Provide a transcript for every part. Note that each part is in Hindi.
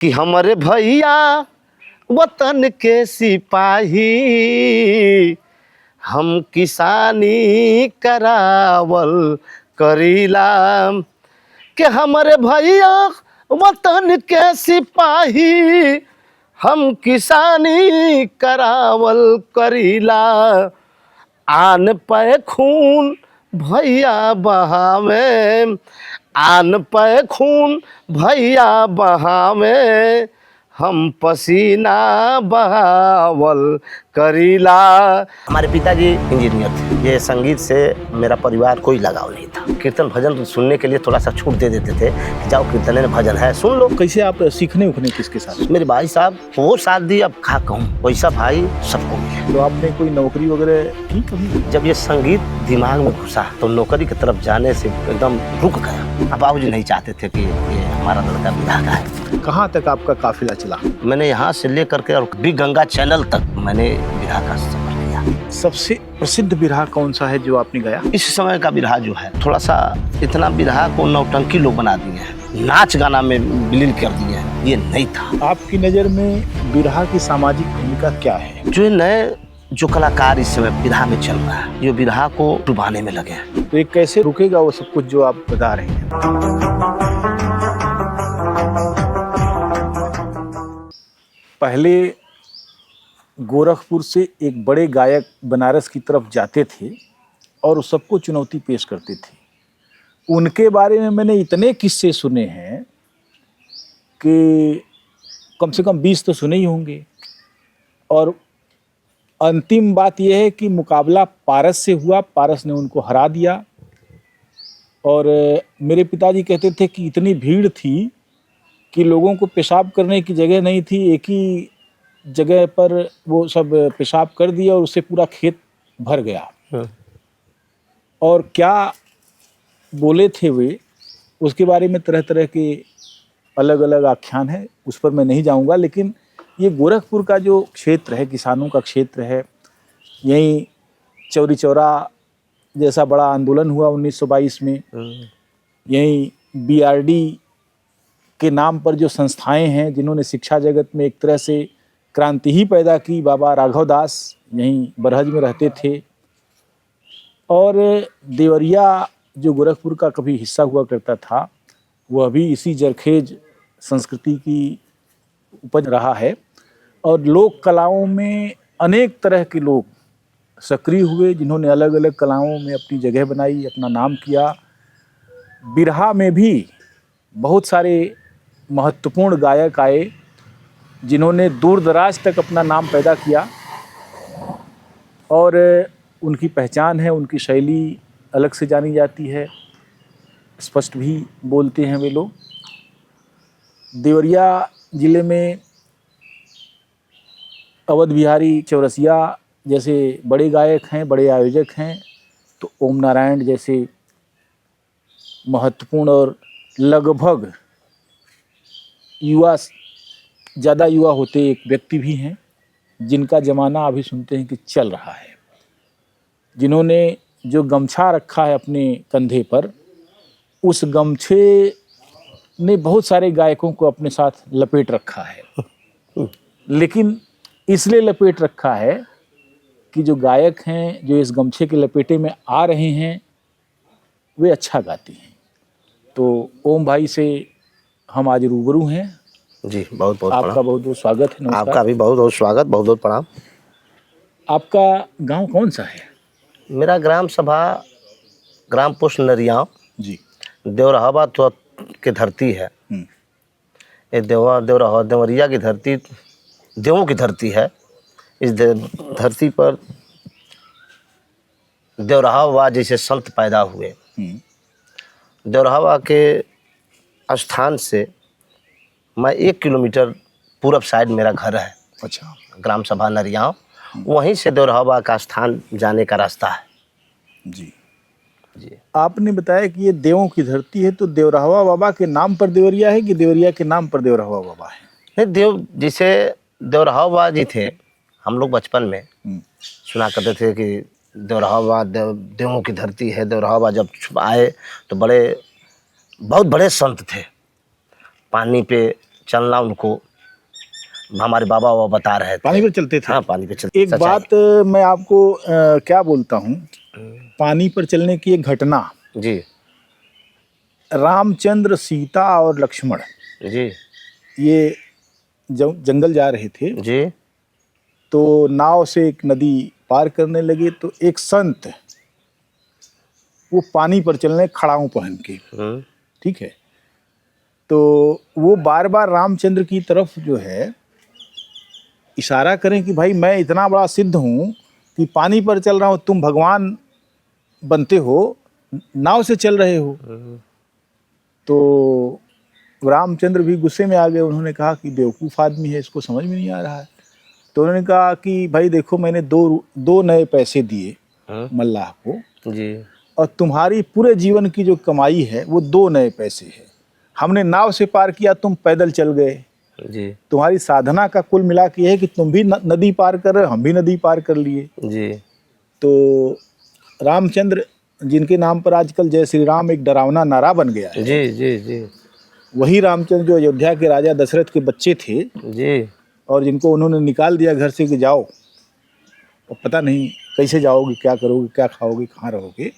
कि हमारे भैया वतन के सिपाही हम किसानी करावल करीला कि हमारे भैया वतन के सिपाही हम किसानी करावल करीला आन पे खून भैया बहावे आन पे खून भैया बहावे हम पसीना बहावल करीला। हमारे पिताजी इंजीनियर थे। ये संगीत से मेरा परिवार कोई लगाव नहीं था। कीर्तन भजन सुनने के लिए थोड़ा सा छूट दे देते थे कि जाओ कीर्तन में भजन है सुन लो। कैसे आप सीखने उखने किसके साथ? मेरे भाई साहब वो साथ दी, अब खा कहूँ वैसा भाई सबको मिले। तो आपने कोई नौकरी वगैरह की कभी? जब ये संगीत दिमाग में घुसा तो नौकरी की तरफ जाने से एकदम रुक गया। बाबूजी नहीं चाहते थे कि ये हमारा लड़का विधा का है। कहाँ तक आपका काफिला चला? मैंने यहाँ से लेकर के और बी गंगा चैनल तक मैंने बिरहा का सफर किया। सबसे प्रसिद्ध बिरहा कौन सा है जो आपने गाया? इस समय का बिरहा जो है थोड़ा सा इतना बिरहा को नौटंकी लोग बना दिए हैं, नाच गाना में विलीन कर दिए हैं, ये नहीं था। आपकी नज़र में बिरहा की सामाजिक भूमिका क्या है? जो नए जो कलाकार इस समय बिरहा में चल रहा है, ये बिरहा को डुबाने में लगे हैं। तो ये कैसे रुकेगा वो सब कुछ जो आप बता रहे हैं? पहले गोरखपुर से एक बड़े गायक बनारस की तरफ जाते थे और उस सबको चुनौती पेश करते थे। उनके बारे में मैंने इतने किस्से सुने हैं कि कम से कम 20 तो सुने ही होंगे। और अंतिम बात यह है कि मुकाबला पारस से हुआ, पारस ने उनको हरा दिया। और मेरे पिताजी कहते थे कि इतनी भीड़ थी कि लोगों को पेशाब करने की जगह नहीं थी, एक ही जगह पर वो सब पेशाब कर दिया और उससे पूरा खेत भर गया। और क्या बोले थे वे, उसके बारे में तरह तरह के अलग अलग आख्यान है, उस पर मैं नहीं जाऊंगा। लेकिन ये गोरखपुर का जो क्षेत्र है, किसानों का क्षेत्र है, यहीं चौरी चौरा जैसा बड़ा आंदोलन हुआ 1922 में। यहीं बीआरडी के नाम पर जो संस्थाएं हैं जिन्होंने शिक्षा जगत में एक तरह से क्रांति ही पैदा की, बाबा राघव दास यहीं बरहज में रहते थे। और देवरिया जो गोरखपुर का कभी हिस्सा हुआ करता था, वह भी इसी जरखेज संस्कृति की उपज रहा है। और लोक कलाओं में अनेक तरह के लोग सक्रिय हुए जिन्होंने अलग अलग कलाओं में अपनी जगह बनाई, अपना नाम किया। बिरहा में भी बहुत सारे महत्वपूर्ण गायक आए जिन्होंने दूर दराज तक अपना नाम पैदा किया और उनकी पहचान है, उनकी शैली अलग से जानी जाती है, स्पष्ट भी बोलते हैं वे लोग। देवरिया ज़िले में अवध बिहारी चौरसिया जैसे बड़े गायक हैं, बड़े आयोजक हैं। तो ओम नारायण जैसे महत्वपूर्ण और लगभग युवा, ज़्यादा युवा होते एक व्यक्ति भी हैं जिनका ज़माना अभी सुनते हैं कि चल रहा है, जिन्होंने जो गमछा रखा है अपने कंधे पर, उस गमछे ने बहुत सारे गायकों को अपने साथ लपेट रखा है। लेकिन इसलिए लपेट रखा है कि जो गायक हैं जो इस गमछे के लपेटे में आ रहे हैं वे अच्छा गाते हैं। तो ओम भाई से हम आज रूबरू हैं। जी बहुत बहुत आपका बहुत बहुत स्वागत है। नमस्कार। आपका भी बहुत बहुत स्वागत, बहुत बहुत प्रणाम। आपका गांव कौन सा है? मेरा ग्राम सभा ग्राम पोस्ट नरियाव जी, देवरहावा की धरती है। ये देवरिया की धरती देवों की धरती है। इस धरती पर देवरहावा जैसे संत पैदा हुए। देवरहावा के स्थान से मैं 1 किलोमीटर पूरब साइड मेरा घर है। अच्छा। ग्राम सभा नरियाव, वहीं से देवरहावा का स्थान जाने का रास्ता है। जी जी। आपने बताया कि ये देवों की धरती है, तो देवरहावा बाबा के नाम पर देवरिया है कि देवरिया के नाम पर देवरहावा बाबा है? नहीं, देव जैसे देवरहावा जी थे, हम लोग बचपन में सुना करते थे कि देवरहावा देवों की धरती है। देवरहावा जब आए तो बहुत बड़े संत थे। पानी पे चलना उनको हमारे बाबा वो बता रहे थे। पानी पर चलते थे। हाँ, पानी पे चलते। एक सच्चाई। बात मैं आपको क्या बोलता हूँ, पानी पर चलने की एक घटना। जी रामचंद्र, सीता और लक्ष्मण जी ये जंगल जा रहे थे, जी तो नाव से एक नदी पार करने लगे, तो एक संत वो पानी पर चलने खड़ाऊ पहन के, ठीक है, तो वो बार बार रामचंद्र की तरफ जो है इशारा करें कि भाई मैं इतना बड़ा सिद्ध हूँ कि पानी पर चल रहा हूँ, तुम भगवान बनते हो, नाव से चल रहे हो। तो रामचंद्र भी गुस्से में आ गए। उन्होंने कहा कि बेवकूफ़ आदमी है, इसको समझ में नहीं आ रहा है। तो उन्होंने कहा कि भाई देखो, मैंने दो नए पैसे दिए मल्लाह को जी और तुम्हारी पूरे जीवन की जो कमाई है वो 2 नए पैसे है। हमने नाव से पार किया, तुम पैदल चल गए। जी तुम्हारी साधना का कुल मिला के है कि तुम भी नदी पार कर रहे हो, हम भी नदी पार कर लिए। जी तो रामचंद्र, जिनके नाम पर आजकल जय श्री राम एक डरावना नारा बन गया है, जी जी जी वही रामचंद्र जो अयोध्या के राजा दशरथ के बच्चे थे जी और जिनको उन्होंने निकाल दिया घर से कि जाओ, और पता नहीं कैसे जाओगे, क्या करोगे, क्या खाओगे, कहाँ रहोगे,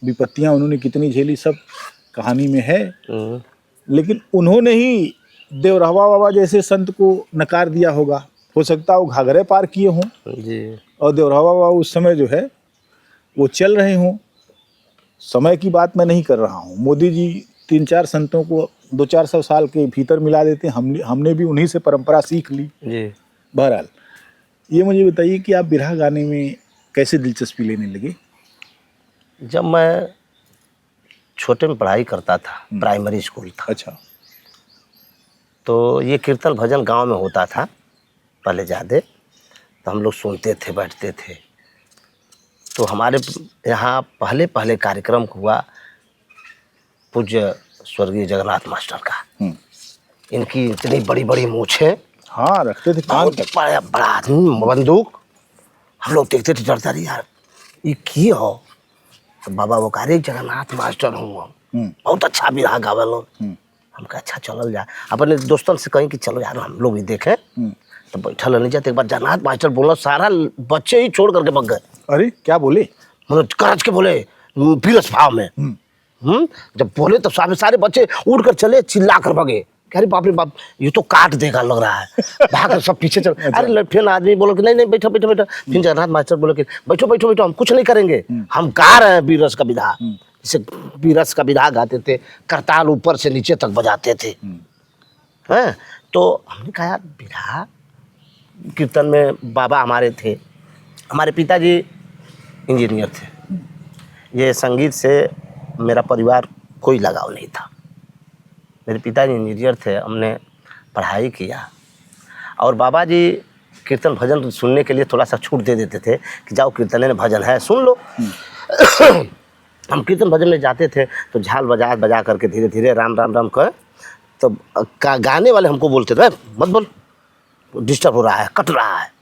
विपत्तियां उन्होंने कितनी झेली, सब कहानी में है। लेकिन उन्होंने ही देवरहवा बाबा जैसे संत को नकार दिया होगा। हो सकता है वो घाघरे पार किए हों जी और देवरहवा बाबा उस समय जो है वो चल रहे हों। समय की बात मैं नहीं कर रहा हूँ। मोदी जी 3-4 संतों को 200-400 साल के भीतर मिला देते हैं। हमने भी उन्हीं से परंपरा सीख ली। जी बहरहाल, ये मुझे बताइए कि आप बिरहा गाने में कैसे दिलचस्पी लेने लगे? जब मैं छोटे में पढ़ाई करता था, प्राइमरी स्कूल था। अच्छा। तो ये कीर्तन भजन गांव में होता था पहले ज़्यादा, तो हम लोग सुनते थे, बैठते थे। तो हमारे यहाँ पहले कार्यक्रम हुआ पूज्य स्वर्गीय जगन्नाथ मास्टर का। इनकी इतनी बड़ी बड़ी मूछें, हाँ, रखते थे कान तक। बड़ा आदमी, बंदूक। हम लोग देखते थे, डरता रही यार ये की हो। तो बाबा वो कह रहे जगन्नाथ मास्टर हूँ, बहुत अच्छा बिरहा गावल हो। हम कहा अच्छा चलो यार, अपने दोस्तों से कहें कि चलो यार हम लोग भी देखें। तो बैठल नहीं जाते, एक बार जगन्नाथ मास्टर बोला, सारा बच्चे ही छोड़ करके भग गए। अरे क्या बोले? मतलब करज के बोले, बीरस भाव में। जब बोले तो सारे बच्चे उड़ कर चले, चिल्ला कर भगे। कह रहे बाप रे बाप, ये तो काट देगा लग रहा है। भाग कर सब पीछे चल। अरे फिर आदमी बोलो कि नहीं बैठो बैठो बैठो। फिर जगन्नाथ मास्टर बोले कि बैठो बैठो बैठो, हम कुछ नहीं करेंगे, हम गा रहे हैं बीरस का विधा। जैसे बीरस का विधा गाते थे, करताल ऊपर से नीचे तक बजाते थे। हैं, तो हमने कहा यार विधा कीर्तन में बाबा हमारे थे, हमारे पिताजी इंजीनियर थे। ये संगीत से मेरा परिवार कोई लगाव नहीं था। मेरे पिताजी इंजीनियर थे, हमने पढ़ाई किया। और बाबा जी कीर्तन भजन सुनने के लिए थोड़ा सा छूट दे देते थे कि जाओ कीर्तन में भजन है सुन लो। हम कीर्तन भजन में जाते थे तो झाल बजा करके धीरे धीरे राम राम राम कह, तो गाने वाले हमको बोलते थे मत बोल, डिस्टर्ब हो रहा है, कट रहा है।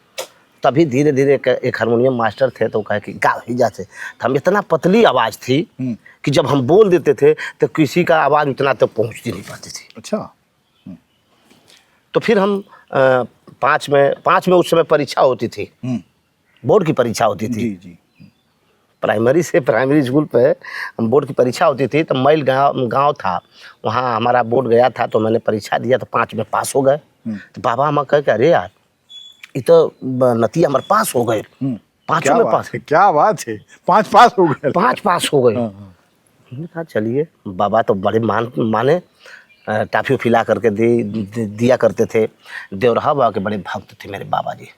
तभी धीरे धीरे एक हारमोनियम मास्टर थे, तो कहे कि गा ही जाते। तो हम इतना पतली आवाज़ थी कि जब हम बोल देते थे तो किसी का आवाज़ उतना तक पहुँचती नहीं पाती थी। अच्छा। तो फिर हम 5 में उस समय परीक्षा होती थी, बोर्ड की परीक्षा होती थी। जी जी। प्राइमरी स्कूल पे हम बोर्ड की परीक्षा होती थी। तो मैल गांव था, वहाँ हमारा बोर्ड गया था। तो मैंने परीक्षा दिया तो 5 में पास हो गए। तो बाबा हम कहे कि अरे यार ये तो नती हमारे पास हो गए, 5 में पास। क्या बात है, 5 पास हो गए। 5 पास हो गए। हमने कहा चलिए, बाबा तो बड़े माने टाफी फिला करके दिया करते थे। देवरहा बाबा के बड़े भक्त थे मेरे बाबा जी।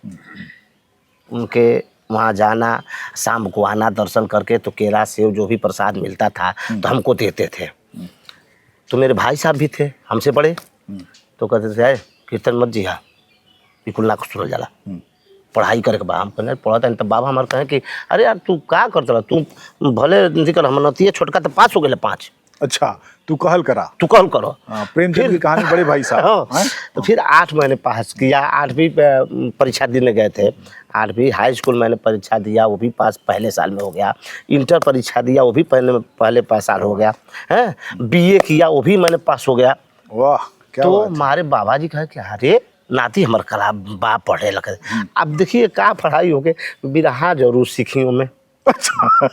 उनके वहाँ जाना, शाम को आना, दर्शन करके तो केला सेव जो भी प्रसाद मिलता था तो हमको देते थे। तो मेरे भाई साहब भी थे हमसे बड़े, तो कहते थे कीर्तन मत जी, हाँ बिल्कुल ना कुछ सुनल जाला, पढ़ाई करे के बा। हम कहने पढ़ता नहीं। तो बाबा हमारे कहे कि अरे यार तू क्या करता रहा, तू भले निकल, हम नतिये छोटका तो पास हो गए 5। अच्छा, तू कहल करो। प्रेमचंद की कहानी बड़े भाई साहब। हाँ, तो फिर 8 मैंने पास किया। 8वीं परीक्षा देने गए थे। 8वीं हाई स्कूल मैंने परीक्षा दिया, वो भी पास पहले साल में हो गया। इंटर परीक्षा दिया, वो भी पहले साल हो गया है। BA किया, वो भी मैंने पास हो गया। वाह क्या तो बात है? हमारे बाबा जी कहे कि अरे नाती हमर कला बा पढ़े लगे। अब देखिए का पढ़ाई हो गए, बिरहा जरूर सीखी में। अच्छा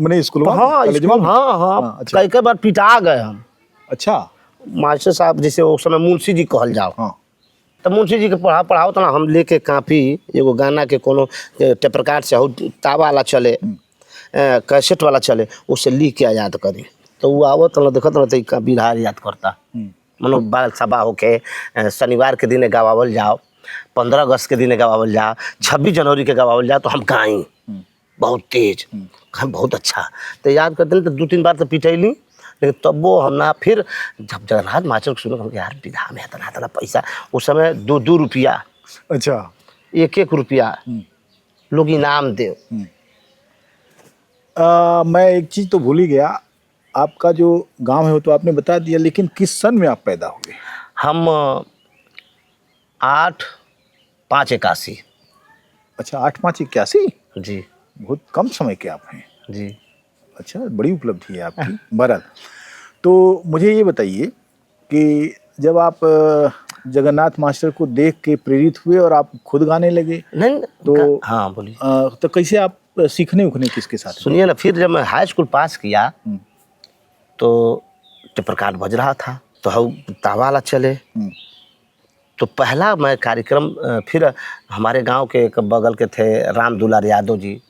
मैंने स्कूल तो में, हाँ कॉलेजवा स्कूल, में? हाँ हाँ, हाँ, अच्छा कई कई बार पिटा गए हम। अच्छा। मास्टर साहब जैसे उस समय मुंशी जी कहल जाओ, हाँ तो मुंशी जी के पढ़ाओ तो ना हम लेके कापी एगो गाना के कोनो टेपरकाट से हो तावा वाला चले, कैसेट वाला चले, उससे लिख के याद करी। तो वो आवत ना देखत ना तो का बिरहा याद करता। मनो बाल सभा होके शनिवार के दिन गवावल जाओ, 15 अगस्त के दिन गवावल जाओ, 26 जनवरी के गवावल जाओ, तो हम गाई बहुत तेज, हम बहुत अच्छा। तो याद करते तो 2-3 बार तो पिटैली, लेकिन तब वो हम ना, फिर जब जगन्नाथ मास्टर को सुनो हम यार विधा में इतना इतना पैसा, उस समय 2-2 रुपया, अच्छा 1-1 रुपया लोग इनाम दे। मैं एक चीज तो भूल ही गया, आपका जो गांव है वो तो आपने बता दिया, लेकिन किस सन में आप पैदा हुए? हम 8/5/81। अच्छा 8/5/81। जी बहुत कम समय के आप हैं। जी। अच्छा बड़ी उपलब्धि है आपकी। बहरहाल तो मुझे ये बताइए कि जब आप जगन्नाथ मास्टर को देख के प्रेरित हुए और आप खुद गाने लगे, नहीं तो हाँ बोलिए। तो कैसे आप सीखने उखने किसके साथ गए? सुनिए ना, फिर जब मैं हाई स्कूल पास किया तो टेपरकाट बज रहा था, तो हम तावा वाला चले। तो पहला मैं कार्यक्रम फिर हमारे गांव के एक बगल के थे राम दुलार यादव जी।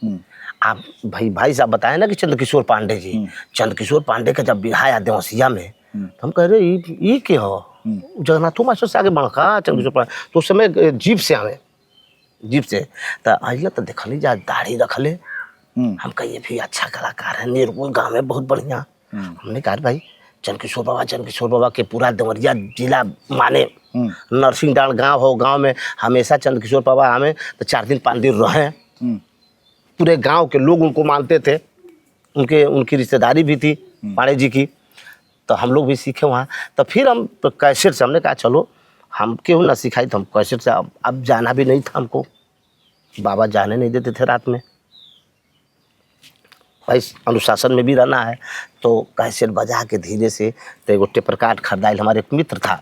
आप भाई साहब बताए ना कि चंद्रकिशोर पांडे जी, चंद्रकिशोर पांडे का जब बिरहा आया देवसिया में, तो हम कह रहे ये के हो जगन्नाथो मास्टर से आगे बड़का चंद्रकिशोर पांडे। तो उस समय जीप से आवे, जीप से तो आइए तो देखली जा दाढ़ी रखले। हम कहे ये भी अच्छा कलाकार है, निर्गुण गाँव में बहुत बढ़िया। हमने कहा भाई चंद्रकिशोर बाबा के पूरा देवरिया जिला माने, नरसिंह डाल गाँव हो, गाँव में हमेशा चंद्रकिशोर बाबा हमें तो 4 दिन 5 दिन रहे। पूरे गांव के लोग उनको मानते थे, उनकी रिश्तेदारी भी थी पाड़े जी की। तो हम लोग भी सीखे वहाँ। तो फिर हम कैसेट से हमने कहा चलो हम क्यों ना सिखाई, तो हम कैसेट से अब जाना भी नहीं था हमको, बाबा जाने नहीं देते थे रात में, भाई अनुशासन में भी रहना है। तो कैसेट बजा के धीरे से, तो एगो टेपरकाट खरीदाइल, हमारे एक मित्र था,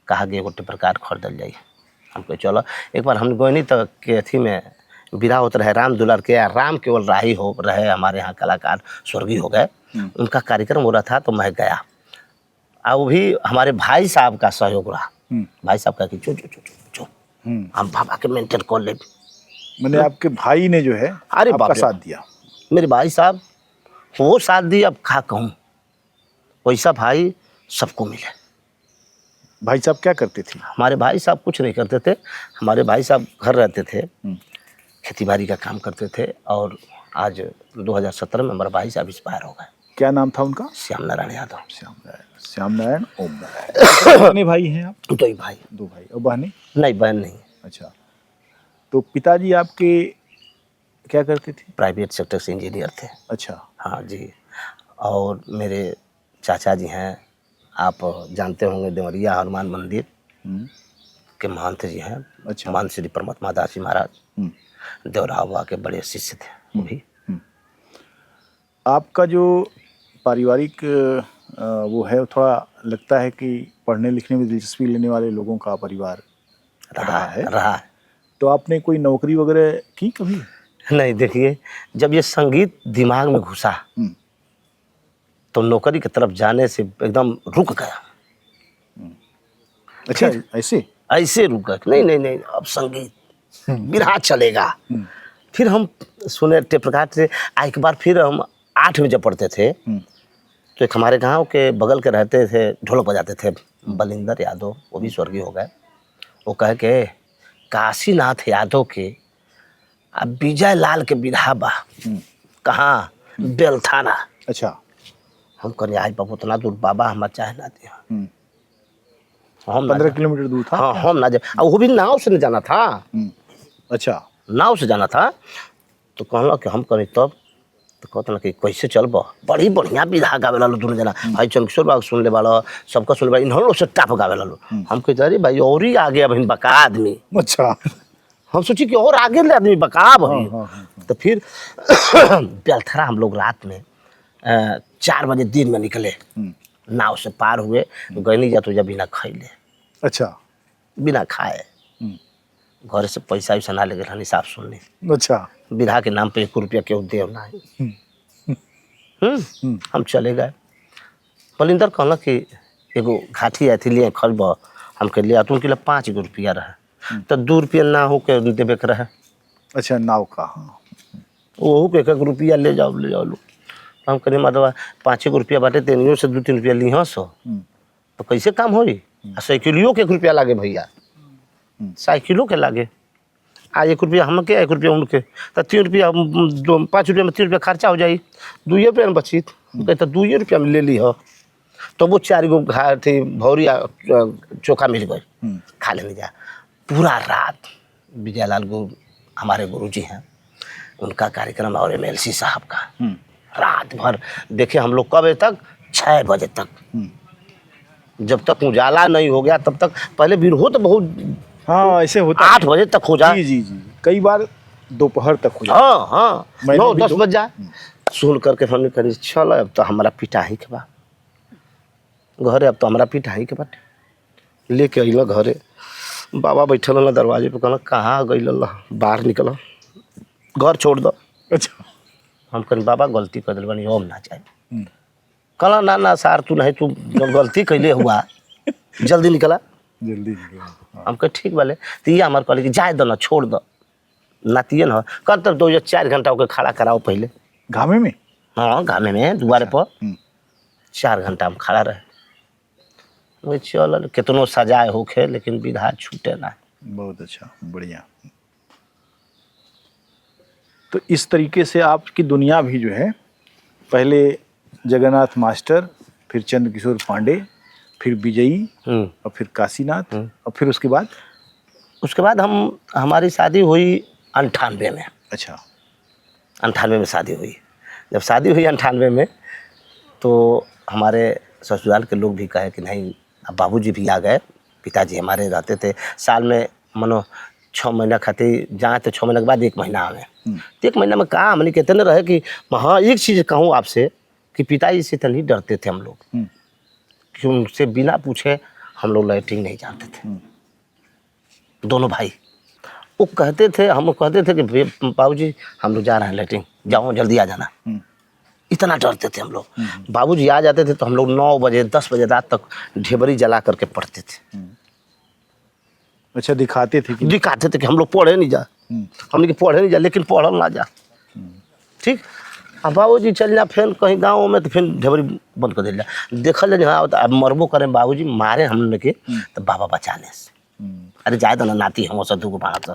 कहा कि एगो टेपरकाट खरीदल जाइए। हम कहे चलो। एक बार हम गए नहीं तो के अथी में बिरहा होते रहे राम दुलार के, राम केवल राही हो रहे हमारे यहाँ कलाकार स्वर्गीय हो गए, उनका कार्यक्रम हो रहा था। तो मैं गया, और वो भी हमारे भाई साहब का सहयोग रहा। भाई साहब का कि चो हम बाबा के मेंटेन कर ले। मैंने आपके भाई ने जो है अरे आपका बाप रे, साथ दिया। मेरे भाई साहब वो साथ दिए, अब क्या कहूँ, वैसा भाई सबको मिले। भाई साहब क्या करते थे? हमारे भाई साहब कुछ नहीं करते थे, हमारे भाई साहब घर रहते थे, खेतीबाड़ी का काम करते थे। और आज 2017 में हमारे भाई साहब एक्सपायर हो गए। क्या नाम था उनका? श्याम नारायण यादव। श्याम नारायण ओम नारायण। कितने भाई हैं आप? 2 ही भाई। 2 भाई। और बहनें? नहीं बहन नहीं। अच्छा, तो पिताजी आपके क्या करते थे? प्राइवेट सेक्टर से इंजीनियर थे। अच्छा। हाँ जी। और मेरे चाचा जी हैं, आप जानते होंगे देवरिया हनुमान मंदिर के महंत जी हैं। अच्छा। महंत श्री परमात्मा दास जी महाराज देवरा बाबा के बड़े शिष्य थे वो भी। आपका जो पारिवारिक वो है, थोड़ा लगता है कि पढ़ने लिखने में दिलचस्पी लेने वाले लोगों का परिवार रहा है। तो आपने कोई नौकरी वगैरह की कभी? नहीं। देखिए जब ये संगीत दिमाग में घुसा तो नौकरी की तरफ जाने से एकदम रुक गया। अच्छा, ऐसे रुक गया। नहीं अब संगीत बिरहा चलेगा। फिर हम सुने टेपरकाट से। एक बार फिर हम 8 में जब पढ़ते थे, तो एक हमारे गांव के बगल के रहते थे, ढोलक बजाते थे, बलिंदर यादव, वो भी स्वर्गीय हो गए। वो कहे के काशीनाथ यादव के अब विजय लाल के बिरहा बा, कहाँ, बेलथाना। अच्छा। हम कहे आई बाबू उतना दूर बाबा हम चाहे ना दिया। हम 15 किलोमीटर दूर था। हाँ हम ना जाए, और वो भी नाव से न जाना था। अच्छा, नाव से जाना था। तो कहला कि हम करें तब, तो कहते ना कि कैसे चलब, बड़ी बढ़िया बिरहा गावे लो दोनों जना। भाई चंद्रकिशोर बाबा सुन ले वाला, सबका सुन ले वाला, इन्होंने से टाप गावे लो। हम कहते अरे भाई और ही आगे अब बका आदमी। अच्छा। हम सोची कि और आगे ले आदमी बका भाई। तो फिर बेलथरा हम लोग रात में 4 बजे दिन में निकले, नाव से पार हुए, गए नहीं जा तो जा बिना खैले, अच्छा। बिना खाए, घर से पैसा वैसा ना ले गए, हिसाब सुन ली। अच्छा। विधा के नाम पे 1 रुपया केहू देव ना। हम चले गए। बलिंदर कहला कि एगो घाटी आई थी लिए खरीब, हम कह लिया तो उनके लिए 5 रुपया रहे, तो 2 रुपया ना हो के देवे के रहे। अच्छा, नाव का। हाँ। वहू के 1 रुपया ले जाओ लो। हम कहने मतलब 5 रुपया बाटे, तेनियों से 2-3 रुपया ली हंस, तो कैसे काम होई? साइकिलियों के 1 रुपया लागे भैया, साइकिलों के लागे। आज 1 रुपया हम के, 1 रुपया उनके, तो 3 रुपया 5 रुपया में 3 रुपया खर्चा हो जाई, 2 रुपया में बची। कहते 2 रुपया में ले ली हो, तो वो 4 गो थी भौरिया चोखा मिल गई, खा लेने जा। पूरा रात विजयलाल गुरु हमारे गुरुजी हैं, उनका कार्यक्रम और MLC साहब का, रात भर देखे हम लोग। कब बजे तक? 6 बजे तक, जब तक उजाला नहीं हो गया तब तक। पहले विरहो तो बहुत, हाँ ऐसे होता, 8 बजे तक हो जाए। जी, कई बार दोपहर तक हो जाए। हाँ, 9-10 बज जाए। सुन करके हमने कही चल अब तो हमारा पिटाही के बा घरे, अब तो हमारा पिटाही के बाटे। लेके अइल घरे, बाबा बैठल ना दरवाजे पे, कहना कहाँ गई अल्लाह, बाहर निकल, घर छोड़ दो। अच्छा। हम कहीं बाबा गलती कर दिल बनी, हम ना चाहे। कहला ना सार तू नहीं, तू गलती कैले हुआ, जल्दी निकला। हम कहे ठीक वाले, तो ये हमारे कहले कि जाए दो ना, छोड़ दो, नातिए ना कर, तब 2-4 घंटा होकर खड़ा कराओ पहले घामे में। हाँ, घामे में दुआरे पर 4 घंटा हम खड़ा रहे। चल कितनो सजाए होखे, लेकिन विधा छूटे ना। बहुत अच्छा, बढ़िया। तो इस तरीके से आपकी दुनिया भी जो है, पहले जगन्नाथ मास्टर, फिर चंद्रकिशोर पांडे, फिर विजयी, और फिर काशीनाथ, और फिर उसके बाद हमारी शादी हुई 98 में। अच्छा। 98 में शादी हुई। जब शादी हुई 98 में, तो हमारे ससुराल के लोग भी कहे कि नहीं, अब बाबूजी भी आ गए। पिताजी हमारे रहते थे साल में मनो 6 महीना खातिर जाए, तो 6 महीने के बाद 1 महीना आवे। तो 1 महीना में कहा हमने कहते न रहे कि हाँ, एक चीज़ कहूँ आपसे कि पिताजी से तो नहीं डरते थे हम लोग, कि उनसे बिना पूछे हम लोग लैट्रिन नहीं जानते थे, दोनों भाई। वो कहते थे, हम लोग कहते थे कि बाबूजी हम लोग जा रहे हैं लैट्रिन, जाओ जल्दी आ जाना। इतना डरते थे हम लोग। बाबूजी आ जाते थे तो हम लोग 9 बजे 10 बजे रात तक ढेबरी जला करके पढ़ते थे। अच्छा, दिखाते थे कि हम लोग पढ़े नहीं जा, हमने कि पढ़े नहीं जा, लेकिन पढ़ल ना जा। ठीक। अब बाबूजी चल जा फिर कहीं गाँव में, तो फिर ढेबरी बंद कर दिया। देखल जा अब मरबो करें, बाबूजी मारे हम लोग के, तो बाबा बचा ले। अरे जाए तो ना, नाती हम सब 2 गो बात,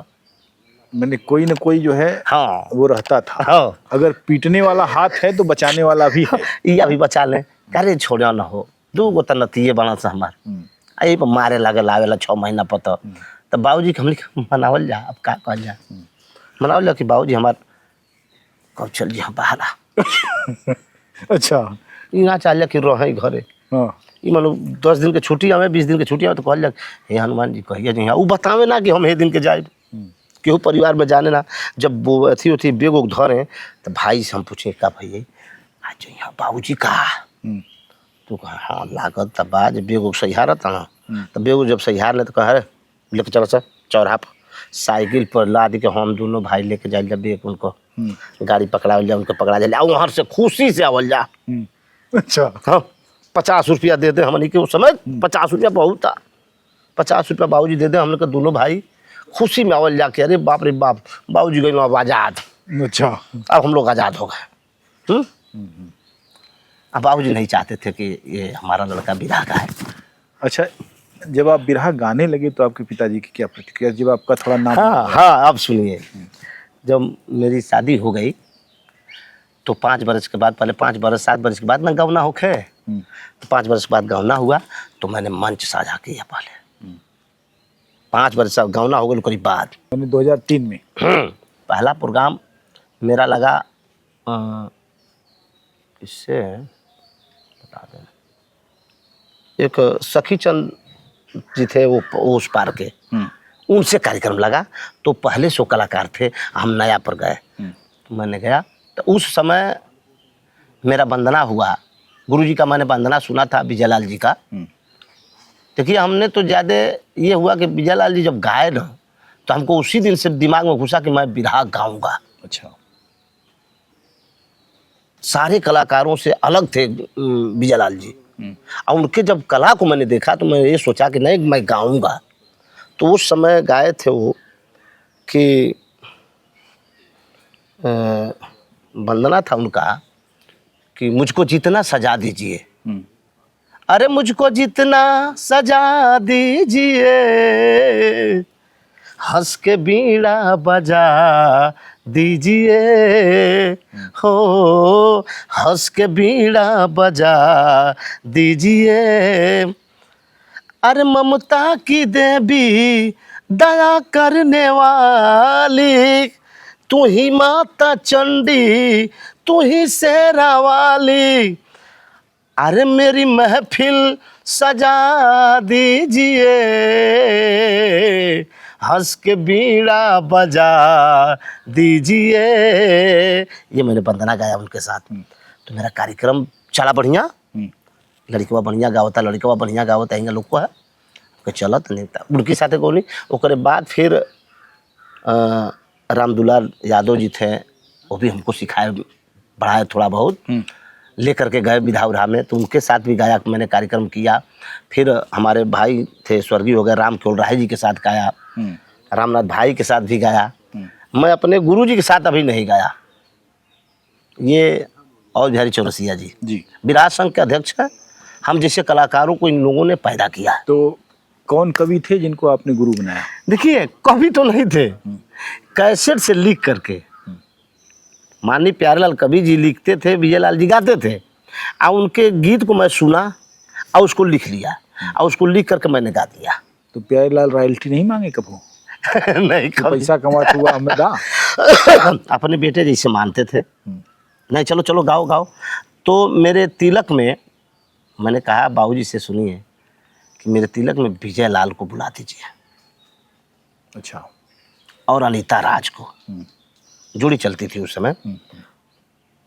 मैंने कोई न कोई जो है, हाँ, वो रहता था। हाँ, अगर पीटने वाला हाथ है तो बचाने वाला भी है। ये अभी बचा ले, अरे छोड़ा ना हो, 2 गो तो नतिये बना से हमार, यही पर मारे लगे लावेला 6 महीना पर। तो बाबूजी के हमने मनावल जा, अब का कहल जा, मनावल जा कि बाबूजी हमार कब चल जी हम बाहर। अच्छा। यहाँ चल जा कि रहे घरे। ये मानो 10 दिन के छुट्टी आवे, 20 दिन के छुट्टी आवे, तो कहल जा हे हनुमान जी कहिए जी, वो बतावे ना कि हम हे दिन के जाए, केहू परिवार में जाने ना। जब वो अथी होती बेग उग धरे, तो भाई से हम पूछे का भैया आज यहाँ बाबूजी का, तो कहा हाँ लागत, तब आज बेग उग सहिहारत ना, तो बेग जब सहिहार ले तो कहा लेके चलो सर चौराहा पर, साइकिल पर लाद के हम दोनों भाई लेके जाए बेग, उनको गाड़ी पकड़ावल जाए, उनको पकड़ा जाए, वहाँ से खुशी से आवल जा। अच्छा। हाँ, 50 रुपया दे दे हमने के उस समय, 50 रुपया बहुत था, 50 रुपया बाबूजी दे दे, हम लोग दोनों भाई खुशी में आवल जाके। अरे बाप रे बाप, बाबूजी गए अब आज़ाद। अच्छा। अब हम लोग आज़ाद हो गए। अब बाबूजी नहीं चाहते थे कि ये हमारा लड़का बिरहा का है। अच्छा, जब आप बिरहा गाने लगे तो आपके पिताजी की क्या प्रतिक्रिया, जब आपका थोड़ा नाम? हाँ, अब सुनिए, जब मेरी शादी हो गई तो 5 बरस के बाद, पहले 5 बरस 7 बरस के बाद ना गौना होखे, तो 5 बरस के बाद गौना हुआ, तो मैंने मंच साझा किया। पहले 5 बरस गौना हो गई करीब बाद, 2003 में पहला प्रोग्राम मेरा लगा, इससे बता दें, एक सखी चंद जी थे, वो उस पार के, उनसे कार्यक्रम लगा। तो पहले सो कलाकार थे, हम नया पर गए, तो मैंने गया। तो उस समय मेरा वंदना हुआ गुरुजी का मैंने वंदना सुना था विजयलाल जी का। देखिए हमने तो ज़्यादा ये हुआ कि विजयलाल जी जब गाए ना तो हमको उसी दिन से दिमाग में घुसा कि मैं बिरहा गाऊंगा। अच्छा। सारे कलाकारों से अलग थे विजयलाल जी, और उनके जब कला को मैंने देखा तो मैं ये सोचा कि नहीं मैं गाऊंगा। तो उस समय गाए थे वो कि वंदना था उनका कि मुझको जितना सजा दीजिए, अरे मुझको जितना सजा दीजिए, हंस के बीड़ा बजा दीजिए, हो हंस के बीड़ा बजा दीजिए, अरे ममता की देवी दया करने वाली, तू ही माता चंडी तू ही शेरा वाली, अरे मेरी महफिल सजा दीजिए, हंस के बीड़ा बजा दीजिए। ये मैंने वंदना गाया उनके साथ। तो मेरा कार्यक्रम चला बढ़िया, लड़कवा बढ़िया गावता, लड़कवा बढ़िया गावता, हिंगा लोग को है कि चलत नहीं था उनके साथे को नहीं। ओकरे बाद फिर रामदुलार यादव जी थे, वो भी हमको सिखाए बढ़ाए थोड़ा बहुत, ले करके गए विधा उधा में, तो उनके साथ भी गाया मैंने, कार्यक्रम किया। फिर हमारे भाई थे स्वर्गीय हो गए राम केवल राय जी के साथ गाया, रामनाथ भाई के साथ भी गाया। मैं अपने गुरु जी के साथ अभी नहीं गाया। ये और बिहारी चौरसिया जी विराट संघ के अध्यक्ष हैं। हम जैसे कलाकारों को इन लोगों ने पैदा किया है। तो कौन कवि थे जिनको आपने गुरु बनाया? देखिए कवि तो नहीं थे, कैसेट से लिख करके माननीय प्यारेलाल कवि जी लिखते थे, विजयलाल जी गाते थे, और उनके गीत को मैं सुना और उसको लिख लिया, और उसको लिख करके मैंने गा दिया। तो प्यारेलाल रॉयल्टी नहीं मांगे कभी? नहीं, तो पैसा कमाते हुआ हमें दा। अपने बेटे जैसे मानते थे। नहीं चलो चलो गाओ गाओ। तो मेरे तिलक में मैंने कहा बाबूजी से सुनिए कि मेरे तिलक में विजयलाल को बुला दीजिए। अच्छा। और अनीता राज को, जोड़ी चलती थी उस समय।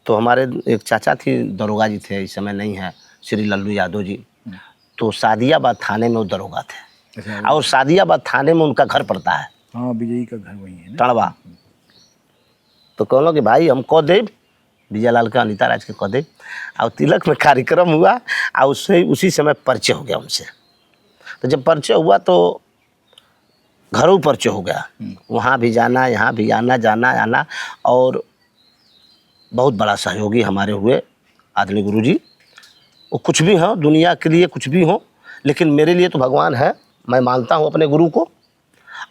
तो हमारे एक चाचा थी, दरोगा जी थे, इस समय नहीं है, श्री लल्लू यादव जी। तो सादियाबाद थाने में वो दरोगा थे। अच्छा। और सादियाबाद थाने में उनका घर पड़ता है। हाँ, विजयी का घर वही है ना, टड़वा। तो कहलो कि भाई हम कह दे विजयलाल के अनीता राज के कह दे। और तिलक में कार्यक्रम हुआ और उसी समय परिचय हो गया उनसे। तो जब परिचय हुआ तो घरों परिचय हो गया, वहाँ भी जाना यहाँ भी आना, जाना आना। और बहुत बड़ा सहयोगी हमारे हुए आदरणीय गुरु जी। वो कुछ भी हो दुनिया के लिए, कुछ भी हो, लेकिन मेरे लिए तो भगवान है। मैं मानता हूँ अपने गुरु को,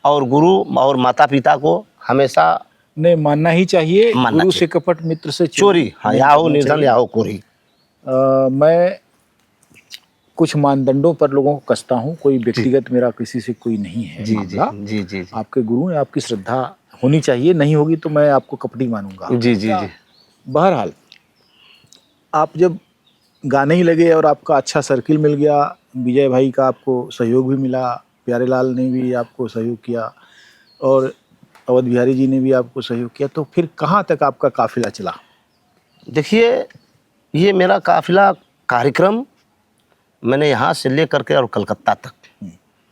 और गुरु और माता पिता को हमेशा नहीं मानना ही चाहिए। मानना गुरु चाहिए। से कपट, मित्र से चोरी, हाँ, या हो निर्धन या हो कोरी। मैं कुछ मानदंडों पर लोगों को कसता हूँ, कोई व्यक्तिगत मेरा किसी से कोई नहीं है। जी जी जी जी। आपके गुरु हैं, आपकी श्रद्धा होनी चाहिए, नहीं होगी तो मैं आपको कपटी मानूंगा। जी जी जी। बहरहाल आप जब गाने ही लगे और आपका अच्छा सर्किल मिल गया, विजय भाई का आपको सहयोग भी मिला, प्यारेलाल ने भी आपको सहयोग किया, और अवध बिहारी जी ने भी आपको सहयोग किया, तो फिर कहाँ तक आपका काफिला चला? देखिए ये मेरा काफिला कार्यक्रम मैंने यहाँ से ले करके और कलकत्ता तक,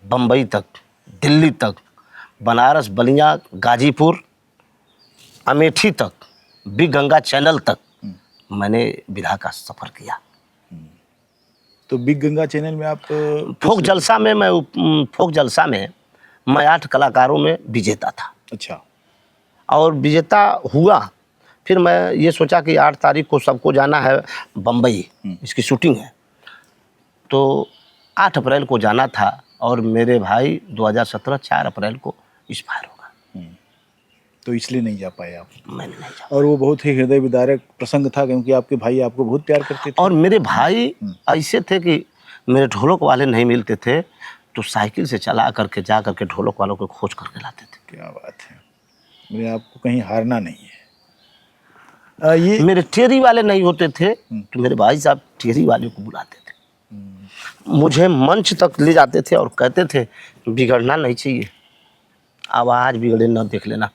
बम्बई तक, दिल्ली तक, बनारस, बलिया, गाजीपुर, अमेठी तक, बिग गंगा चैनल तक मैंने विधा का सफ़र किया। तो बिग गंगा चैनल में आप फोक जलसा में फोक जलसा में मैं 8 कलाकारों में विजेता था। अच्छा। और विजेता हुआ। फिर मैं ये सोचा कि 8 तारीख को सबको जाना है बम्बई, इसकी शूटिंग है। तो 8 अप्रैल को जाना था, और मेरे भाई 2017 4 अप्रैल को एक्सपायर हो गया। तो इसलिए नहीं जा पाए आप? मैंने नहीं जा। और वो बहुत ही हृदय विदारक प्रसंग था, क्योंकि आपके भाई आपको बहुत प्यार करते थे। और मेरे भाई ऐसे थे कि मेरे ढोलक वाले नहीं मिलते थे तो साइकिल से चला करके जा करके ढोलक वालों को खोज करके लाते थे। क्या बात है, मेरे आपको कहीं हारना नहीं है। ये मेरे टेरी वाले नहीं होते थे तो मेरे भाई साहब टेरी वाले को बुलाते थे, मुझे मंच तक ले जाते थे और कहते थे बिगड़ना नहीं चाहिए, आवाज़ बिगड़े न देख लेना।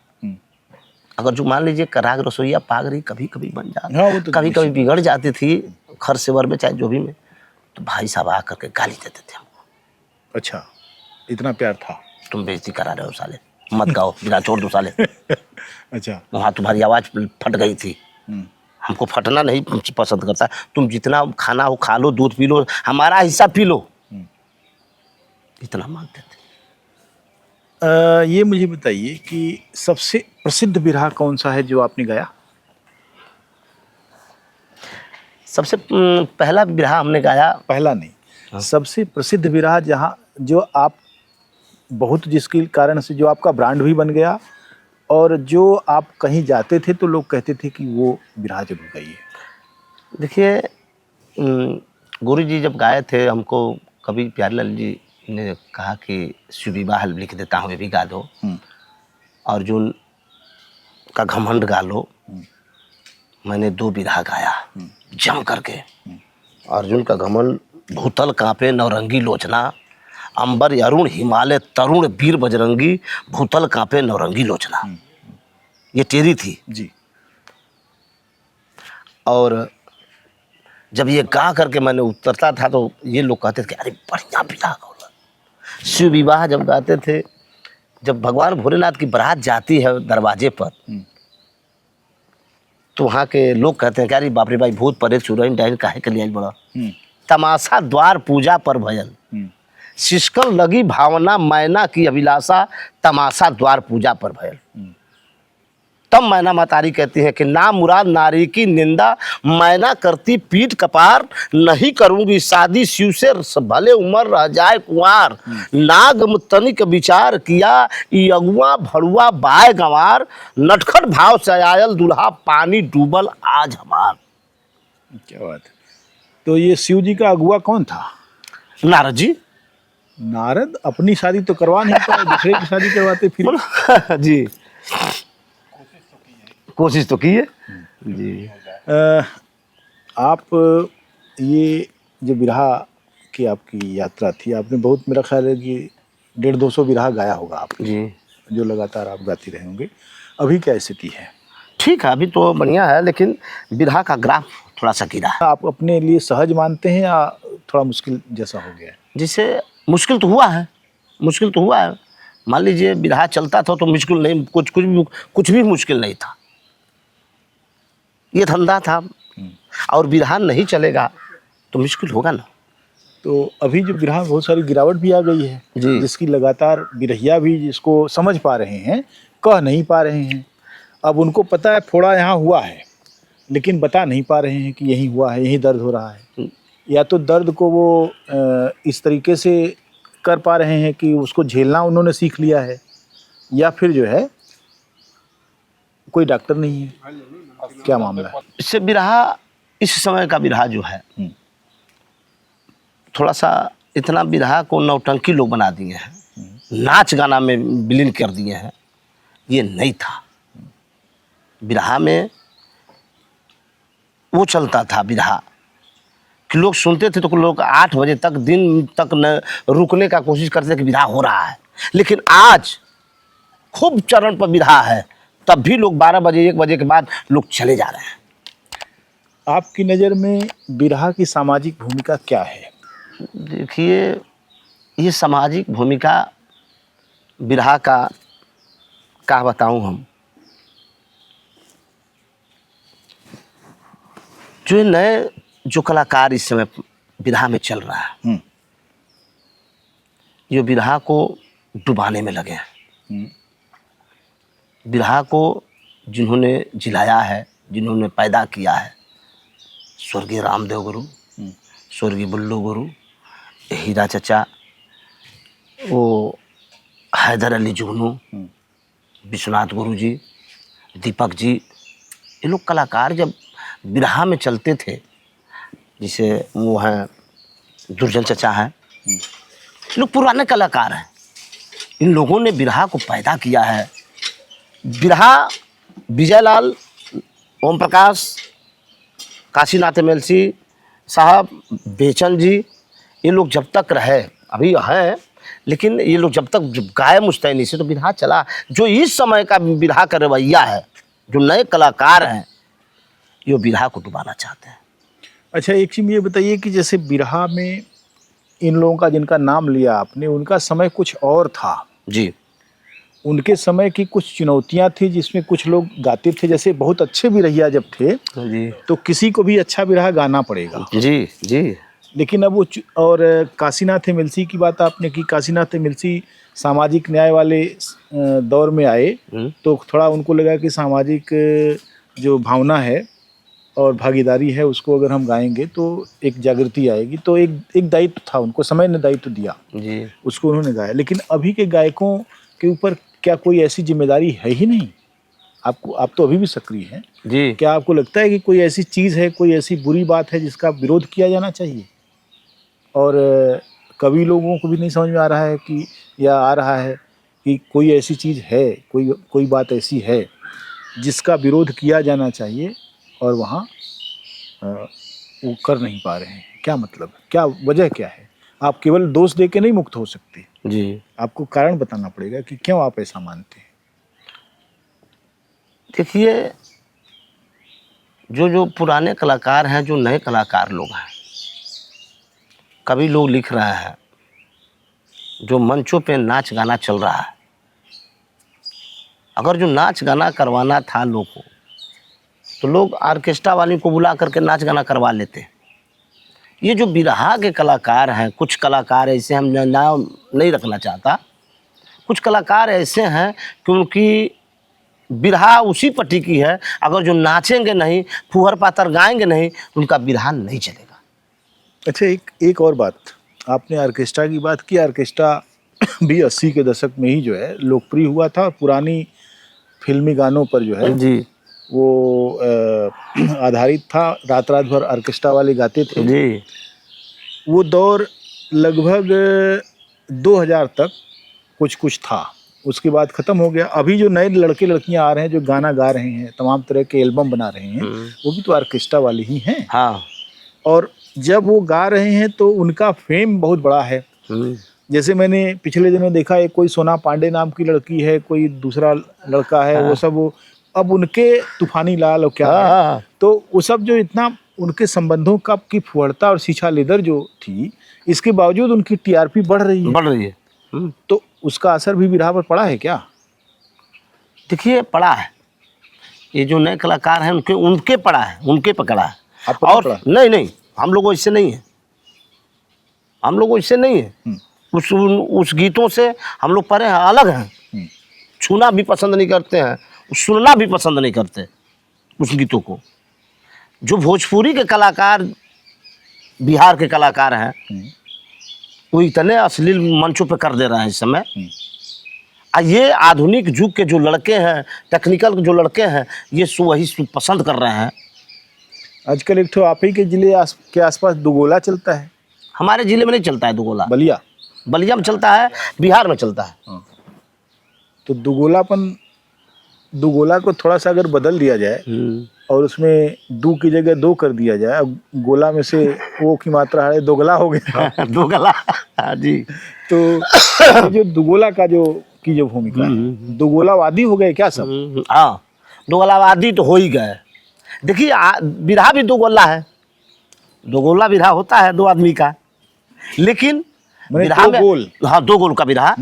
अगर जो मान लीजिए कराग रसोईया पाग रही, कभी कभी बन जाती, हाँ, वो तो कभी कभी बिगड़ जाती थी, खर सेवर में चाहे जो भी में, तो भाई साहब आ करके गाली देते थे हमको। अच्छा, इतना प्यार था। तुम बेइज्जती करा रहे हो साले, मत गाओ, बिना छोड़ दो साले। अच्छा। वहाँ तुम्हारी आवाज़ फट गई थी। हमको फटना नहीं पसंद करता। तुम जितना खाना हो खा लो, दूध पी लो, हमारा हिस्सा पी लो, इतना मानते थे। ये मुझे बताइए कि सबसे प्रसिद्ध बिरहा कौन सा है जो आपने गाया? सबसे पहला बिरहा हमने गाया, पहला नहीं, सबसे प्रसिद्ध बिरहा जहाँ जो आप बहुत, जिसके कारण से जो आपका ब्रांड भी बन गया, और जो आप कहीं जाते थे तो लोग कहते थे कि वो बिरहा जरूर गाइए। देखिए गुरु जी जब गाए थे हमको, कभी प्यारेलाल जी ने कहा कि शिव विवाह लिख देता हूँ, ये भी गा दो, अर्जुन का घमंड गा लो। मैंने 2 बिरहा गाया जम करके। अर्जुन का घमंड, भूतल कांपे नवरंगी लोचना, अंबर अरुण हिमालय तरुण वीर बजरंगी, भूतल कांपे नवरंगी लोचना, ये टेरी थी जी। और जब ये गा करके मैंने उतरता था तो ये लोग कहते थे कि अरे बढ़िया बिरहा गाओ। शिव विवाह जब गाते थे, जब भगवान भोलेनाथ की बारात जाती है दरवाजे पर, तो वहाँ के लोग कहते हैं कि अरे बाप रे भाई, भूत प्रेत चुड़ैल डायन काहे के लिए बड़ा, तमाशा द्वार पूजा पर भयल, सिसकन लगी भावना मैना की अभिलाषा, तमाशा द्वार पूजा पर भयल। तब मैना मतारी कहती है कि ना मुराद नारी की निंदा, मैना करती पीठ कपार, नहीं करूंगी शादी शिव से भले उम्र रह जाए कुंवार, नाग तनिक विचार किया अगुआ भड़ुआ बाय गंवार, नटखट भाव से आयल दुल्हा पानी डूबल आज हमार। क्या बात है। तो ये शिव जी का अगुआ कौन था? नारद जी। नारद अपनी शादी तो करवा नहीं पाए, दूसरे की शादी करवाते फिर। जी, कोशिश तो की है जी। आप ये जो बिरहा की आपकी यात्रा थी, आपने बहुत, मेरा ख्याल है कि 150-200 बिरहा गाया होगा आप जी, जो लगातार आप गाते रहे होंगे। अभी क्या स्थिति है? ठीक है, अभी तो बढ़िया है, लेकिन बिरहा का ग्राफ थोड़ा सा गिरा है। आप अपने लिए सहज मानते हैं या थोड़ा मुश्किल जैसा हो गया है? जिससे मुश्किल तो हुआ है, मुश्किल तो हुआ है। मान लीजिए बिरहा चलता था तो मुश्किल नहीं, कुछ भी मुश्किल नहीं था, ये धंधा था। और बिरहा नहीं चलेगा तो मुश्किल होगा ना। तो अभी जो बिरहा में बहुत सारी गिरावट भी आ गई है जी। जिसकी लगातार बिरहिया भी जिसको समझ पा रहे हैं, कह नहीं पा रहे हैं। अब उनको पता है फोड़ा यहाँ हुआ है, लेकिन बता नहीं पा रहे हैं कि यही हुआ है, यही दर्द हो रहा है। या तो दर्द को वो इस तरीके से कर पा रहे हैं कि उसको झेलना उन्होंने सीख लिया है, या फिर जो है कोई डॉक्टर नहीं है। क्या मामला है? इससे बिरहा, इस समय का बिरहा जो है थोड़ा सा, इतना बिरहा को नौटंकी लोग बना दिए हैं, नाच गाना में विलीन कर दिए हैं। ये नहीं था। बिरहा में वो चलता था बिरहा कि लोग सुनते थे तो लोग 8 बजे तक, दिन तक न रुकने का कोशिश करते थे कि बिरहा हो रहा है। लेकिन आज खूब चरण पर बिरहा है, तब भी लोग 12 बजे 1 बजे के बाद लोग चले जा रहे हैं। आपकी नज़र में बिरहा की सामाजिक भूमिका क्या है? देखिए, ये सामाजिक भूमिका बिरहा का क्या बताऊं हम। जो नए जो कलाकार इस समय बिरहा में चल रहा है, ये बिरहा को डुबाने में लगे हैं। बिरहा को जिन्होंने जिलाया है, जिन्होंने पैदा किया है, स्वर्गीय रामदेव गुरु, स्वर्गीय बुल्लू गुरु, हीरा चचा, वो हैदर अली जुगनू, विश्वनाथ गुरु जी, दीपक जी, ये लोग कलाकार जब बिरहा में चलते थे, जिसे वो हैं दुर्जन चचा हैं, ये लोग पुराने कलाकार हैं। इन लोगों ने बिरहा को पैदा किया है। बिरहा विजयलाल, ओम प्रकाश, काशीनाथ एमएलसी साहब, बेचन जी, ये लोग जब तक रहे, अभी हैं, लेकिन ये लोग जब तक गाए मुस्तैनी से तो बिरहा चला। जो इस समय का बिरहा का रवैया है, जो नए कलाकार हैं, ये बिरहा को डुबाना चाहते हैं। अच्छा, एक चीज मुझे बताइए कि जैसे बिरहा में इन लोगों का जिनका नाम लिया आपने, उनका समय कुछ और था। जी उनके समय की कुछ चुनौतियां थी जिसमें कुछ लोग गाते थे, जैसे बहुत अच्छे बिरहिया जब थे जी तो किसी को भी अच्छा बिरहा गाना पड़ेगा। जी जी लेकिन अब वो और काशीनाथ एमएलसी की बात आपने की। काशीनाथ एमएलसी सामाजिक न्याय वाले दौर में आए, हम्म, तो थोड़ा उनको लगा कि सामाजिक जो भावना है और भागीदारी है उसको अगर हम गाएंगे तो एक जागृति आएगी। तो एक दायित्व था, उनको समय ने दायित्व दिया, जी उसको उन्होंने गाया। लेकिन अभी के गायकों के ऊपर क्या कोई ऐसी जिम्मेदारी है ही नहीं? आप तो अभी भी सक्रिय हैं। जी क्या आपको लगता है कि कोई ऐसी चीज़ है, कोई ऐसी बुरी बात है जिसका विरोध किया जाना चाहिए? और कवि लोगों को भी नहीं समझ में आ रहा है कि, या आ रहा है कि कोई ऐसी चीज़ है, कोई बात ऐसी है जिसका विरोध किया जाना चाहिए और वहाँ वो कर नहीं पा रहे हैं? क्या मतलब, क्या वजह क्या है? आप केवल दोष दे के नहीं मुक्त हो सकते, जी। आपको कारण बताना पड़ेगा कि क्यों आप ऐसा मानते हैं। देखिए, जो जो पुराने कलाकार हैं, जो नए कलाकार लोग हैं, कवि लोग लिख रहे हैं, जो मंचों पे नाच गाना चल रहा है, अगर जो नाच गाना करवाना था लोग को, तो लोग ऑर्केस्ट्रा वाली को बुला करके नाच गाना करवा लेते। ये जो बिरहा के कलाकार हैं, कुछ कलाकार ऐसे, हम नाम नहीं रखना चाहता, कुछ कलाकार ऐसे हैं कि उनकी बिरहा उसी पट्टी की है, अगर जो नाचेंगे नहीं, फुहर पातर गाएंगे नहीं, उनका बिरहा नहीं चलेगा। अच्छा, एक और बात, आपने ऑर्केस्ट्रा की बात की। ऑर्केस्ट्रा भी 80 के दशक में ही जो है लोकप्रिय हुआ था। पुरानी फिल्मी गानों पर जो है जी वो आधारित था। रात रात भर ऑर्केस्ट्रा वाले गाते थे। जी वो दौर लगभग 2000 तक कुछ कुछ था, उसके बाद ख़त्म हो गया। अभी जो नए लड़के लड़कियां आ रहे हैं जो गाना गा रहे हैं, तमाम तरह के एल्बम बना रहे हैं, वो भी तो ऑर्केस्ट्रा वाले ही हैं। हाँ और जब वो गा रहे हैं तो उनका फेम बहुत बड़ा है। जैसे मैंने पिछले दिनों देखा, एक कोई सोना पांडे नाम की लड़की है, कोई दूसरा लड़का है, वो सब वो अब उनके तूफानी लाल और क्या है, तो वो सब जो इतना उनके संबंधों का की फुहड़ता और सीछा लेदर जो थी, इसके बावजूद उनकी टीआरपी बढ़ रही है। बढ़ रही है। तो उसका असर भी बिरहा पर पड़ा है क्या? देखिए, पड़ा है। ये जो नए कलाकार हैं, उनके उनके पड़ा है, उनके पकड़ा है। आपको और पड़ा? नहीं नहीं, हम लोगों इससे नहीं है, हम लोगों इससे नहीं है। उस गीतों से हम लोग परे हैं, अलग हैं। छूना भी पसंद नहीं करते हैं, सुनना भी पसंद नहीं करते उस गीतों को। जो भोजपुरी के कलाकार, बिहार के कलाकार हैं, वो इतने अश्लील मंचों पे कर दे रहे हैं इस समय। ये आधुनिक युग के जो लड़के हैं, टेक्निकल जो लड़के हैं, ये वही पसंद कर रहे हैं। आजकल एक तो आप ही के जिले के आसपास दुगोला चलता है। हमारे जिले में नहीं चलता है दुगोला। बलिया, बलिया में चलता है, बिहार में चलता है। तो दुगोला को थोड़ा सा अगर बदल दिया जाए और उसमें दू की जगह दो कर दिया जाए, गोला में से ओ की मात्रा है, दोगला हो गया। दोगला। हाँ जी। तो जो दुगोला का जो भूमिका है, दुगोलावादी हो गए क्या सब? हाँ, दोगलावादी तो हो ही गए। देखिए, बिरहा भी दो गोला है, दो गोला बिरहा होता है दो आदमी का, लेकिन बिरहा में गोल, हाँ, दो गोल का बिरहा,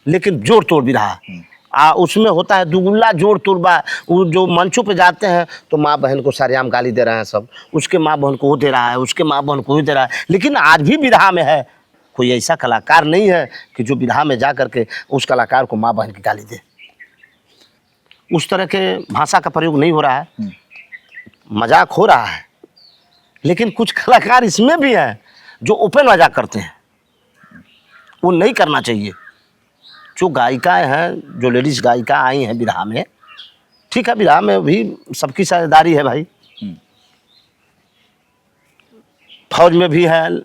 लेकिन जोड़ तोड़ बिरहा। उसमें होता है दुगुल्ला जोड़ तोड़। वो जो मंचों पे जाते हैं तो माँ बहन को सारेआम गाली दे रहे हैं सब, उसके माँ बहन को वो दे रहा है, उसके माँ बहन को वो दे रहा है। लेकिन आज भी बिरहा में है, कोई ऐसा कलाकार नहीं है कि जो बिरहा में जा करके उस कलाकार को माँ बहन की गाली दे। उस तरह के भाषा का प्रयोग नहीं हो रहा है, मजाक हो रहा है। लेकिन कुछ कलाकार इसमें भी हैं जो ओपन मजाक करते हैं, वो नहीं करना चाहिए। जो गायिकाएं हैं, जो लेडीज गायिका आई हैं बिरहा में, ठीक है, बिरहा में भी सबकी साझेदारी है भाई, फौज में भी है,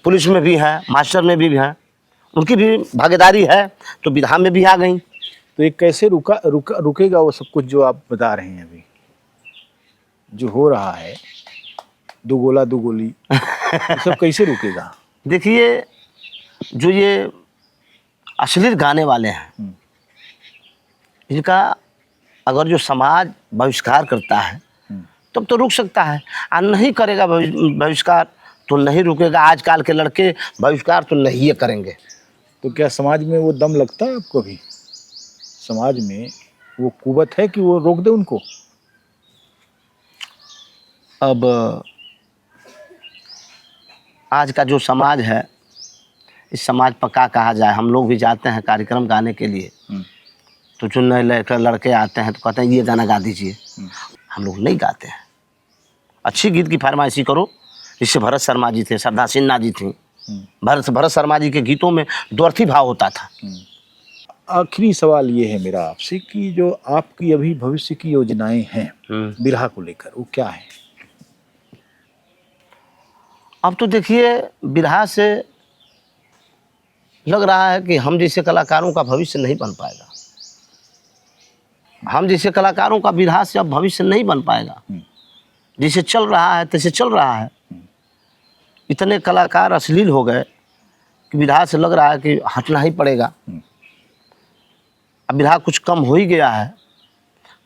पुलिस में भी है, मास्टर में भी है, उनकी भी भागीदारी है, तो बिरहा में भी आ गई। तो ये कैसे रुकेगा वो सब कुछ जो आप बता रहे हैं अभी, जो हो रहा है, दो गोला दो गोली, ये सब कैसे रुकेगा? देखिए, जो ये अश्लील गाने वाले हैं, इनका अगर जो समाज बहिष्कार करता है तब तो रुक सकता है। और नहीं करेगा बहिष्कार तो नहीं रुकेगा। आजकल के लड़के बहिष्कार तो नहीं ये करेंगे। तो क्या समाज में वो दम लगता है आपको भी? समाज में वो कुवत है कि वो रोक दे उनको? अब आज का जो समाज है, इस समाज पर क्या कहा जाए। हम लोग भी जाते हैं कार्यक्रम गाने के लिए, तो जो नए लड़के आते हैं तो कहते हैं ये गाना गा दीजिए। हम लोग नहीं गाते हैं। अच्छी गीत की फरमाइशी करो। जिससे भरत शर्मा जी थे, श्रद्धा सिन्हा जी थी। भरत शर्मा जी के गीतों में द्वर्थी भाव होता था। आखिरी सवाल ये है मेरा आपसे कि जो आपकी अभी भविष्य की योजनाएं हैं बिरहा को लेकर, वो क्या है? अब तो देखिए, बिरहा से लग रहा है कि हम जैसे कलाकारों का भविष्य नहीं बन पाएगा। हम जैसे कलाकारों का बिरहा से अब भविष्य नहीं बन पाएगा। जैसे चल रहा है तैसे चल रहा है। इतने कलाकार अश्लील हो गए कि बिरहा से लग रहा है कि हटना ही पड़ेगा। अब बिरहा कुछ कम हो ही गया है।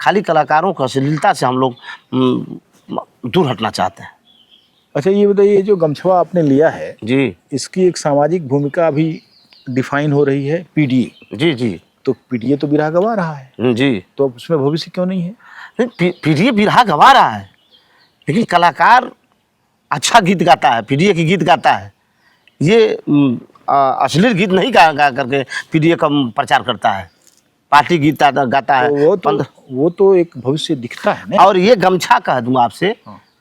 खाली कलाकारों की अश्लीलता से हम लोग दूर हटना चाहते हैं। अच्छा ये बताइए, जो गमछवा आपने लिया है जी, इसकी एक सामाजिक भूमिका अभी डिफाइन हो रही है, पीडीए। जी जी। तो पीडीए तो बिरहा गवा रहा है जी, तो अब उसमें भविष्य क्यों नहीं है? नहीं, पीडीए बिरहा गवा रहा है, लेकिन कलाकार अच्छा गीत गाता है, पीडीए की गीत गाता है। ये अश्लील गीत नहीं गा करके पीडीए का प्रचार करता है। पार्टी गीत गाता है। तो वो तो एक भविष्य दिखता है ना। और ये गमछा कह दूँ आपसे,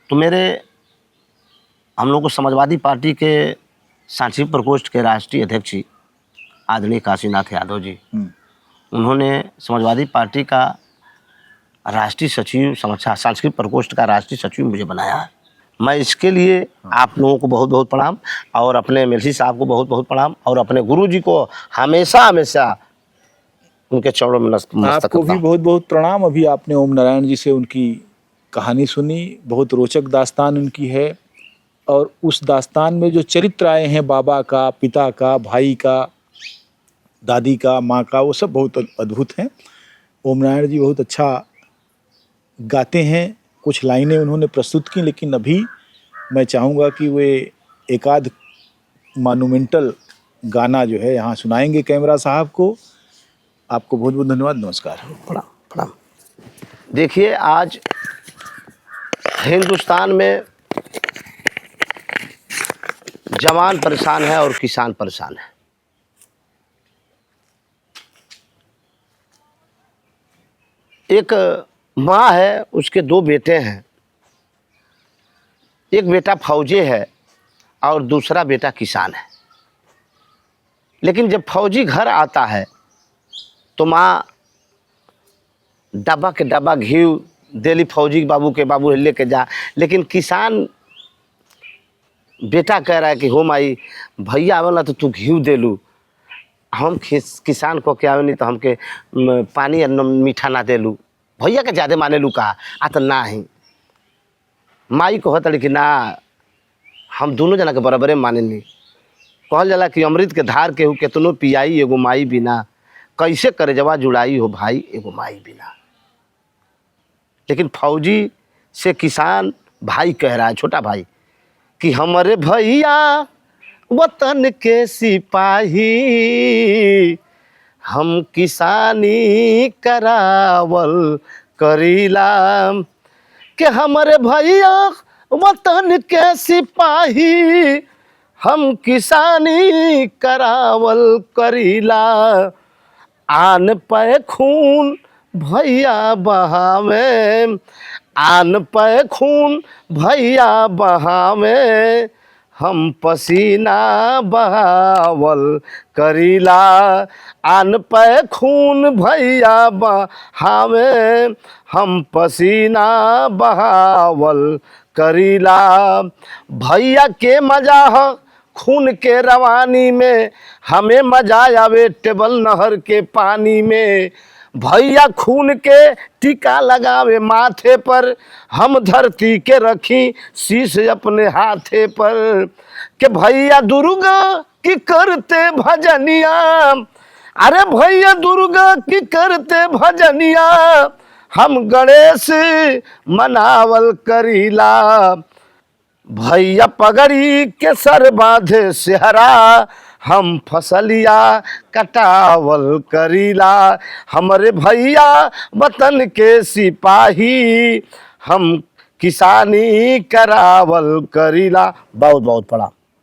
तो मेरे हम लोग को समाजवादी पार्टी के सांची प्रकोष्ठ के राष्ट्रीय अध्यक्ष आदरणीय काशीनाथ यादव जी, उन्होंने समाजवादी पार्टी का राष्ट्रीय सचिव, सांस्कृतिक प्रकोष्ठ का राष्ट्रीय सचिव मुझे बनाया है। मैं इसके लिए आप लोगों को बहुत बहुत प्रणाम, और अपने एमएलसी साहब को बहुत बहुत प्रणाम, और अपने गुरु जी को हमेशा हमेशा उनके चरणों में नतमस्तक आपको भी बहुत बहुत प्रणाम। अभी आपने ओम नारायण जी से उनकी कहानी सुनी, बहुत रोचक दास्तान उनकी है। और उस दास्तान में जो चरित्र आए हैं, बाबा का, पिता का, भाई का, दादी का, माँ का, वो सब बहुत अद्भुत हैं। ओम नारायण जी बहुत अच्छा गाते हैं। कुछ लाइनें उन्होंने प्रस्तुत की, लेकिन अभी मैं चाहूँगा कि वे एक आध मॉन्यूमेंटल गाना जो है यहाँ सुनाएंगे कैमरा साहब को। आपको बहुत बहुत धन्यवाद। नमस्कार। प्रणाम प्रणाम। देखिए, आज हिंदुस्तान में जवान परेशान है और किसान परेशान है। एक माँ है, उसके दो बेटे हैं। एक बेटा फौजी है और दूसरा बेटा किसान है। लेकिन जब फौजी घर आता है तो माँ डब्बा के डब्बा घी देली फौजी बाबू के, बाबू लेके जा। लेकिन किसान बेटा कह रहा है कि हो माई, भैया आवेला तो तू घी दे लू। हम किसान को क्या आवे नहीं तो हमके पानी मीठा ना दे लू। भैया के ज़्यादा माने लू कहा आ तो ना ही। माई कहत रही कि ना, हम दोनों जना के बराबरे माने नहीं। कहल जाला कि अमृत के धार केहू केतनो पियाई, एगो माई बिना कैसे करे जवा जुड़ाई हो भाई, एगो माई बिना। लेकिन फौजी से किसान भाई कह रहा है, छोटा भाई, कि हमारे भैया वतन के सिपाही, हम किसानी करावल करीला। कि हमारे भैया वतन के सिपाही, हम किसानी करावल करीला। आन पे खून भैया बहावे, आन पे खून भैया बहावे, हम पसीना बहावल करीला। आन पे खून भैया बहावे, हम पसीना बहावल करीला। भैया के मजा है खून के रवानी में, हमें मजा आवे टेबल नहर के पानी में। भैया खून के टीका लगावे माथे पर, हम धरती के रखी शीश अपने हाथे पर। के भैया दुर्गा की करते भजनिया, अरे भैया दुर्गा की करते भजनिया, हम गणेश मनावल करीला। भैया पगड़ी के सर बांधे सेहरा, हम फसलिया कटावल करीला। हमरे भैया वतन के सिपाही, हम किसानी करावल करीला। बहुत बहुत पड़ा।